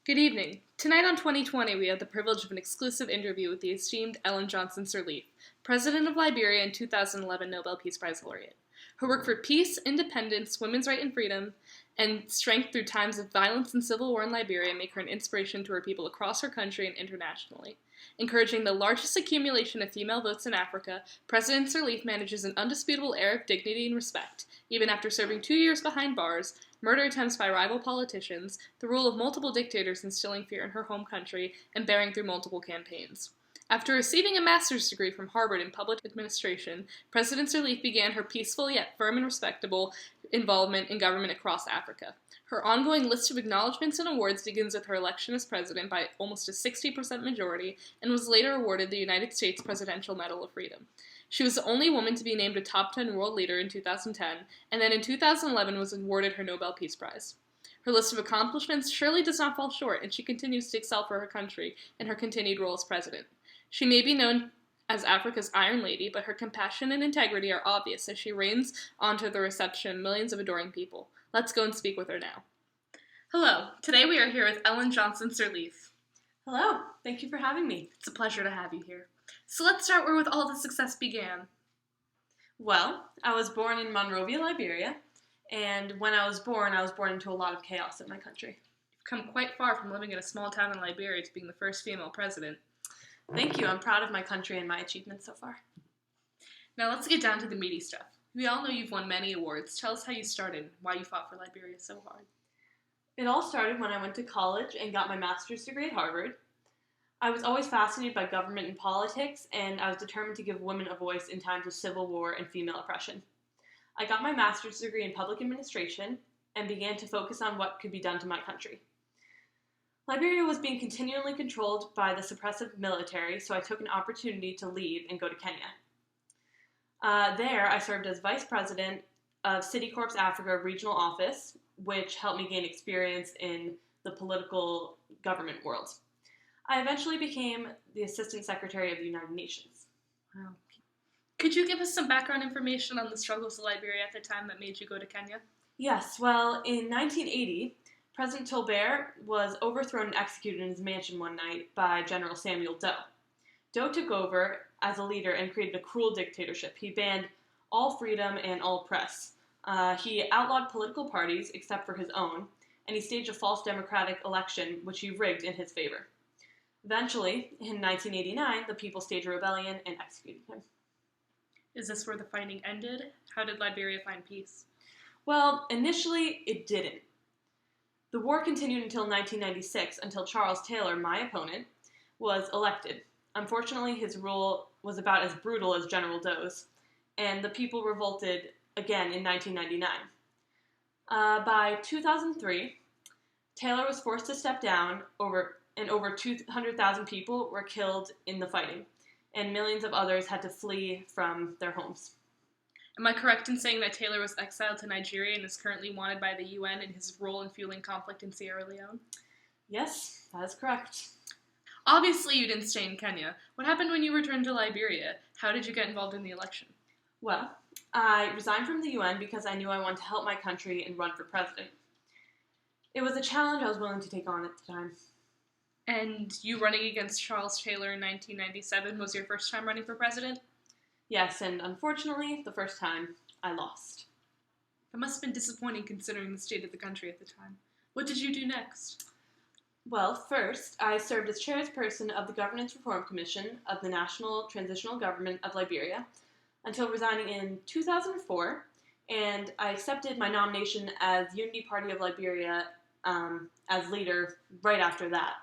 Good evening. Tonight on 2020, we have the privilege of an exclusive interview with the esteemed Ellen Johnson Sirleaf, President of Liberia and 2011 Nobel Peace Prize laureate. Her work for peace, independence, women's right and freedom, and strength through times of violence and civil war in Liberia make her an inspiration to her people across her country and internationally. Encouraging the largest accumulation of female votes in Africa, President Sirleaf manages an undisputable air of dignity and respect, even after serving 2 years behind bars, murder attempts by rival politicians, the rule of multiple dictators instilling fear in her home country, and bearing through multiple campaigns. After receiving a master's degree from Harvard in public administration, President Sirleaf began her peaceful yet firm and respectable involvement in government across Africa. Her ongoing list of acknowledgments and awards begins with her election as president by almost a 60% majority and was later awarded the United States Presidential Medal of Freedom. She was the only woman to be named a top 10 world leader in 2010, and then in 2011 was awarded her Nobel Peace Prize. Her list of accomplishments surely does not fall short, and she continues to excel for her country in her continued role as president. She may be known as Africa's Iron Lady, but her compassion and integrity are obvious as she reigns onto the reception of millions of adoring people. Let's go and speak with her now. Hello, today we are here with Ellen Johnson Sirleaf. Hello, thank you for having me. It's a pleasure to have you here. So let's start where with all the success began. Well, I was born in Monrovia, Liberia, and when I was born into a lot of chaos in my country. You've come quite far from living in a small town in Liberia to being the first female president. Thank you, I'm proud of my country and my achievements so far. Now let's get down to the meaty stuff. We all know you've won many awards. Tell us how you started, why you fought for Liberia so hard. It all started when I went to college and got my master's degree at Harvard. I was always fascinated by government and politics, and I was determined to give women a voice in times of civil war and female oppression. I got my master's degree in public administration and began to focus on what could be done to my country. Liberia was being continually controlled by the suppressive military, so I took an opportunity to leave and go to Kenya. There, I served as vice president of Citicorp's Africa Regional Office, which helped me gain experience in the political government world. I eventually became the Assistant Secretary of the United Nations. Wow. Could you give us some background information on the struggles of Liberia at the time that made you go to Kenya? Yes, well, in 1980, President Tolbert was overthrown and executed in his mansion one night by General Samuel Doe. Doe took over as a leader and created a cruel dictatorship. He banned all freedom and all press. He outlawed political parties, except for his own, and he staged a false democratic election, which he rigged in his favor. Eventually, in 1989, the people staged a rebellion and executed him. Is this where the fighting ended? How did Liberia find peace? Well, initially, it didn't. The war continued until 1996, until Charles Taylor, my opponent, was elected. Unfortunately, his rule was about as brutal as General Doe's, and the people revolted again in 1999. By 2003, Taylor was forced to step down, and over 200,000 people were killed in the fighting, and millions of others had to flee from their homes. Am I correct in saying that Taylor was exiled to Nigeria and is currently wanted by the UN in his role in fueling conflict in Sierra Leone? Yes, that is correct. Obviously, you didn't stay in Kenya. What happened when you returned to Liberia? How did you get involved in the election? Well, I resigned from the UN because I knew I wanted to help my country and run for president. It was a challenge I was willing to take on at the time. And you running against Charles Taylor in 1997 was your first time running for president? Yes, and unfortunately, the first time, I lost. That must have been disappointing considering the state of the country at the time. What did you do next? Well, first, I served as chairperson of the Governance Reform Commission of the National Transitional Government of Liberia until resigning in 2004, and I accepted my nomination as Unity Party of Liberia as leader right after that.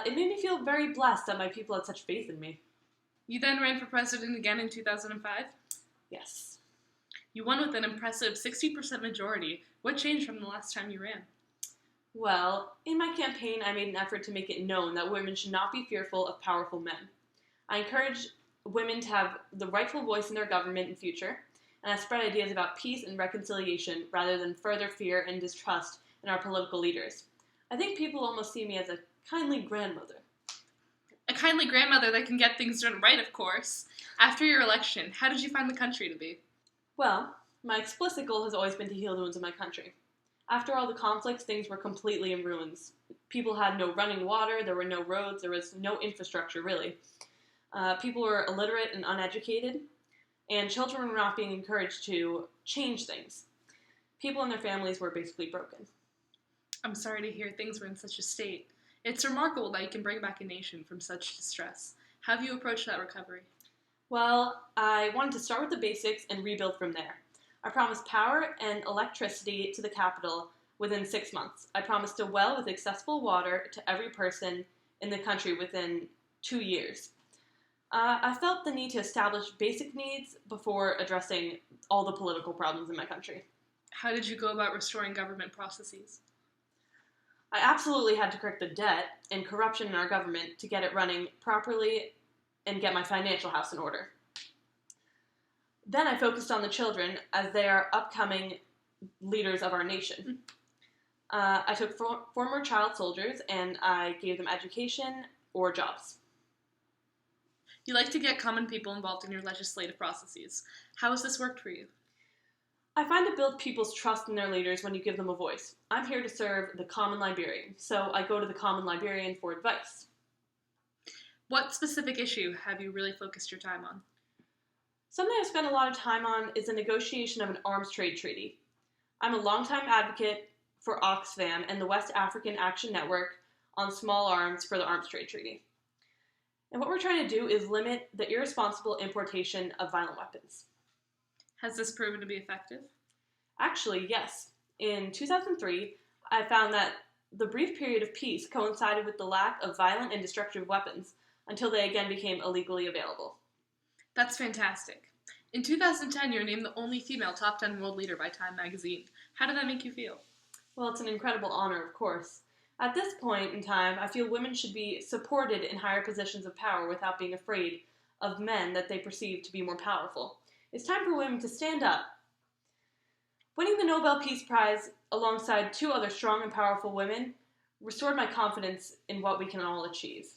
It made me feel very blessed that my people had such faith in me. You then ran for president again in 2005? Yes. You won with an impressive 60% majority. What changed from the last time you ran? Well, in my campaign, I made an effort to make it known that women should not be fearful of powerful men. I encouraged women to have the rightful voice in their government and future, and I spread ideas about peace and reconciliation rather than further fear and distrust in our political leaders. I think people almost see me as a kindly grandmother. A kindly grandmother that can get things done right, of course. After your election, how did you find the country to be? Well, my explicit goal has always been to heal the wounds of my country. After all the conflicts, things were completely in ruins. People had no running water, there were no roads, there was no infrastructure really. People were illiterate and uneducated, and children were not being encouraged to change things. People and their families were basically broken. I'm sorry to hear things were in such a state. It's remarkable that you can bring back a nation from such distress. How have you approached that recovery? Well, I wanted to start with the basics and rebuild from there. I promised power and electricity to the capital within 6 months. I promised a well with accessible water to every person in the country within 2 years. I felt the need to establish basic needs before addressing all the political problems in my country. How did you go about restoring government processes? I absolutely had to correct the debt and corruption in our government to get it running properly and get my financial house in order. Then I focused on the children as they are upcoming leaders of our nation. I took former child soldiers and I gave them education or jobs. You like to get common people involved in your legislative processes. How has this worked for you? I find it builds people's trust in their leaders when you give them a voice. I'm here to serve the common librarian, so I go to the common librarian for advice. What specific issue have you really focused your time on? Something I've spent a lot of time on is the negotiation of an arms trade treaty. I'm a longtime advocate for Oxfam and the West African Action Network on small arms for the arms trade treaty. And what we're trying to do is limit the irresponsible importation of violent weapons. Has this proven to be effective? Actually, yes. In 2003, I found that the brief period of peace coincided with the lack of violent and destructive weapons until they again became illegally available. That's fantastic. In 2010, you were named the only female top 10 world leader by Time magazine. How did that make you feel? Well, it's an incredible honor, of course. At this point in time, I feel women should be supported in higher positions of power without being afraid of men that they perceive to be more powerful. It's time for women to stand up. Winning the Nobel Peace Prize alongside 2 other strong and powerful women restored my confidence in what we can all achieve.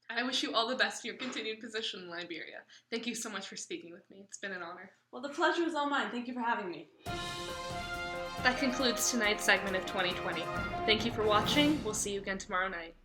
I wish you all the best in your continued position in Liberia. Thank you so much for speaking with me. It's been an honor. Well, the pleasure is all mine. Thank you for having me. That concludes tonight's segment of 2020. Thank you for watching. We'll see you again tomorrow night.